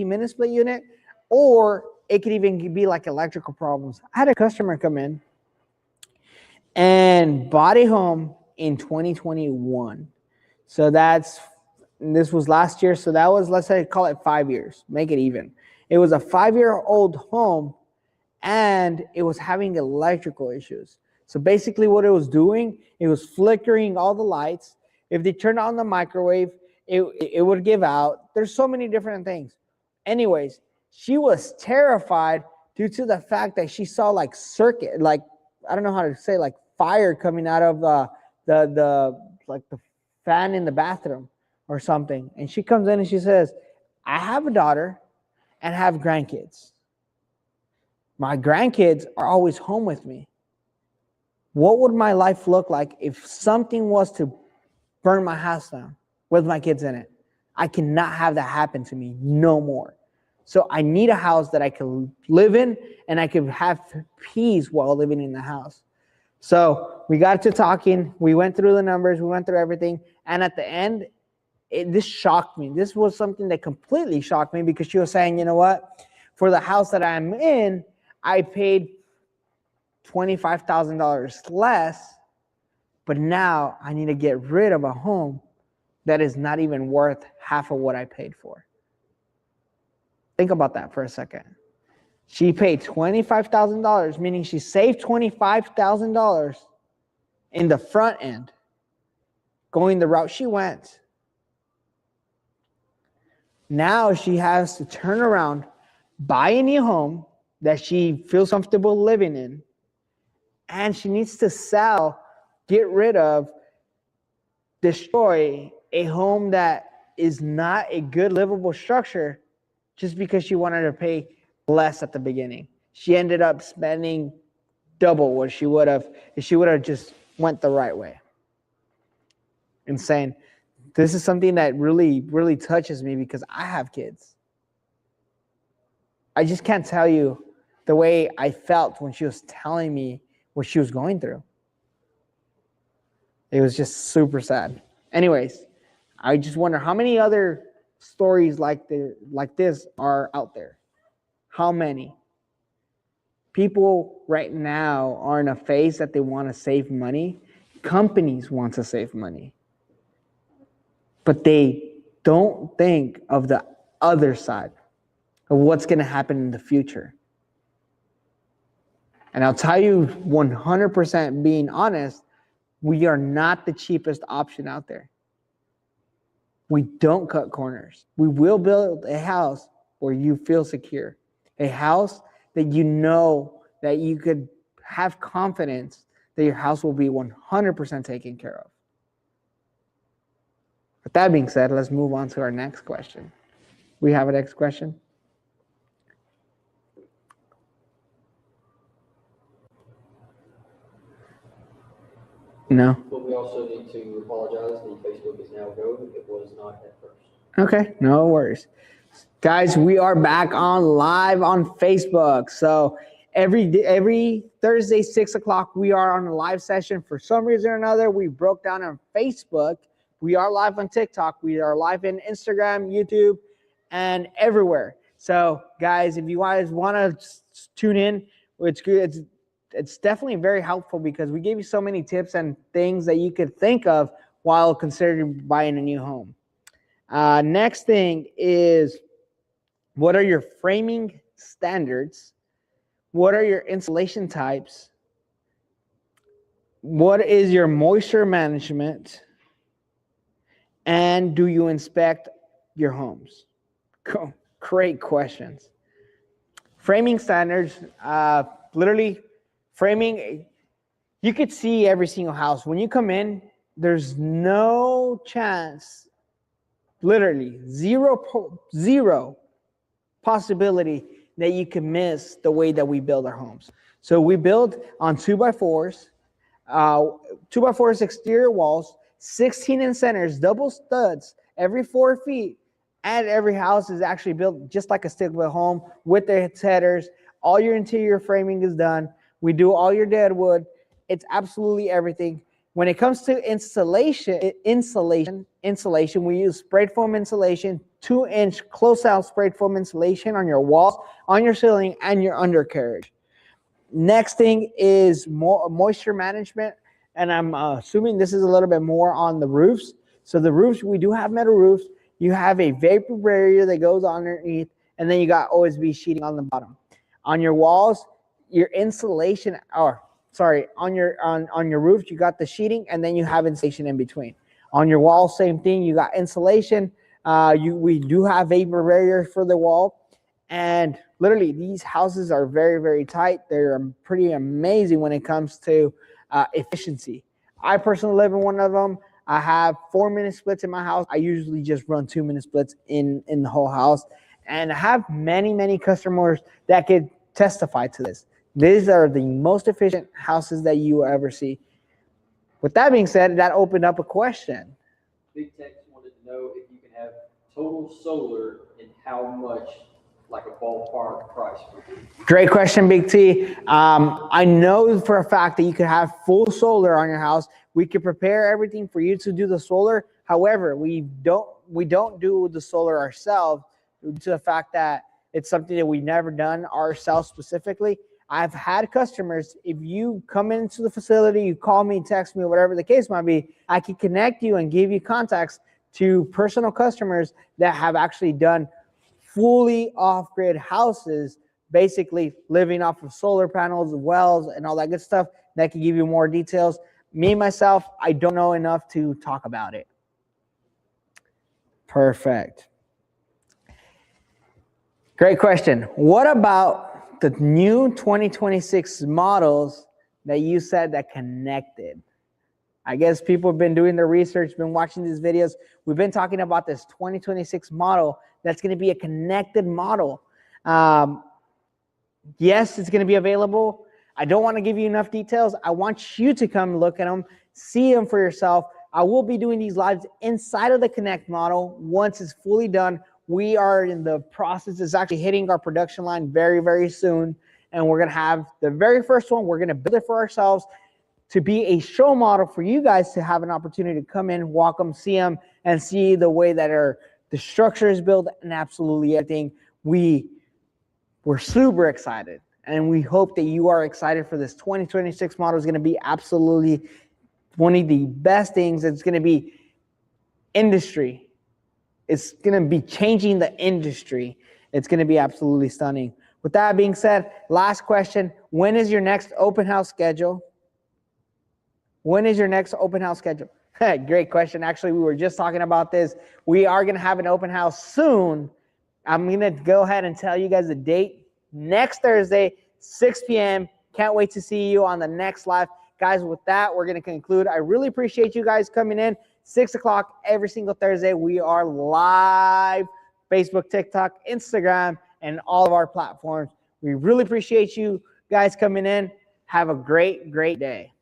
mini split unit, or it could even be like electrical problems. I had a customer come in and bought a home in 2021. So this was last year. So that was, let's say, call it 5 years, make it even. It was a 5-year-old home and it was having electrical issues. So basically what it was doing, it was flickering all the lights. If they turned on the microwave, it would give out. There's so many different things. Anyways, she was terrified due to the fact that she saw like circuit, like, I don't know how to say, like fire coming out of the fan in the bathroom or something. And she comes in and she says, I have a daughter and have grandkids. My grandkids are always home with me. What would my life look like if something was to burn my house down with my kids in it? I cannot have that happen to me no more. So I need a house that I can live in and I can have peace while living in the house. So we got to talking. We went through the numbers. We went through everything. And at the end, this shocked me. This was something that completely shocked me because she was saying, you know what? For the house that I'm in, I paid $25,000 less, but now I need to get rid of a home that is not even worth half of what I paid for. Think about that for a second. She paid $25,000, meaning she saved $25,000 in the front end, going the route she went. Now she has to turn around, buy a new home that she feels comfortable living in, and she needs to sell, get rid of, destroy a home that is not a good livable structure just because she wanted to pay less at the beginning. She ended up spending double what she would have if she would have just went the right way. Insane. This is something that really, really touches me because I have kids. I just can't tell you the way I felt when she was telling me what she was going through. It was just super sad. Anyways, I just wonder how many other stories like this are out there. How many? People right now are in a phase that they want to save money. Companies want to save money. But they don't think of the other side of what's going to happen in the future. And I'll tell you 100% being honest, we are not the cheapest option out there. We don't cut corners. We will build a house where you feel secure. A house that you know that you could have confidence that your house will be 100% taken care of. With that being said, let's move on to our next question. We have a next question? No. But we also need to apologize. The Facebook is now go. It was not at first. Okay, no worries. Guys, we are back on live on Facebook. So every Thursday, 6 o'clock, we are on a live session. For some reason or another, we broke down on Facebook. We are live on TikTok. We are live in Instagram, YouTube, and everywhere. So, guys, if you guys want to tune in, it's good. It's definitely very helpful because we gave you so many tips and things that you could think of while considering buying a new home. Next thing is, what are your framing standards? What are your insulation types? What is your moisture management? And do you inspect your homes? Great questions. Framing standards, literally framing, you could see every single house. When you come in, there's no chance, literally zero possibility that you can miss the way that we build our homes. So we build on 2x4s, 2x4s exterior walls, 16 in centers, double studs every 4 feet, and every house is actually built just like a stick-built home with the headers. All your interior framing is done. We do all your dead wood. It's absolutely everything. When it comes to insulation, insulation. We use sprayed foam insulation, 2-inch close-out sprayed foam insulation on your walls, on your ceiling, and your undercarriage. Next thing is moisture management, and I'm assuming this is a little bit more on the roofs. So the roofs, we do have metal roofs. You have a vapor barrier that goes underneath, and then you got OSB sheeting on the bottom. On your walls, your insulation, on your roof, you got the sheeting, and then you have insulation in between. On your wall, same thing. You got insulation. We do have vapor barrier for the wall. And literally, these houses are very, very tight. They're pretty amazing when it comes to efficiency. I personally live in one of them. I have 4-minute splits in my house. I usually just run 2-minute splits in the whole house. And I have many, many customers that could testify to this. These are the most efficient houses that you will ever see. With that being said, that opened up a question. Big Tex wanted to know if you can have total solar and how much, like a ballpark price would be. Great question, Big T. I know for a fact that you could have full solar on your house. We could prepare everything for you to do the solar. However, we don't do the solar ourselves due to the fact that it's something that we've never done ourselves specifically. I've had customers, if you come into the facility, you call me, text me, whatever the case might be, I can connect you and give you contacts to personal customers that have actually done fully off-grid houses, basically living off of solar panels, wells, and all that good stuff. That can give you more details. Me, myself, I don't know enough to talk about it. Perfect. Great question. What about the new 2026 models that you said that connected? I guess people have been doing their research, been watching these videos. We've been talking about this 2026 model that's going to be a connected model. Yes, it's going to be available. I don't want to give you enough details. I want you to come look at them, see them for yourself. I will be doing these lives inside of the Connect model once it's fully done. We are in the process. It's actually hitting our production line very, very soon. And we're going to have the very first one. We're going to build it for ourselves to be a show model for you guys to have an opportunity to come in, walk them, see them, and see the way that the structure is built and absolutely everything. We're super excited, and we hope that you are excited for this 2026 model. Is going to be absolutely one of the best things. It's going to be industry. It's going to be changing the industry. It's going to be absolutely stunning. With that being said, last question. When is your next open house schedule? When is your next open house schedule? Great question. Actually, we were just talking about this. We are going to have an open house soon. I'm going to go ahead and tell you guys the date. Next Thursday, 6 p.m. Can't wait to see you on the next live. Guys, with that, we're going to conclude. I really appreciate you guys coming in. 6 o'clock every single Thursday. We are live. Facebook, TikTok, Instagram, and all of our platforms. We really appreciate you guys coming in. Have a great, great day.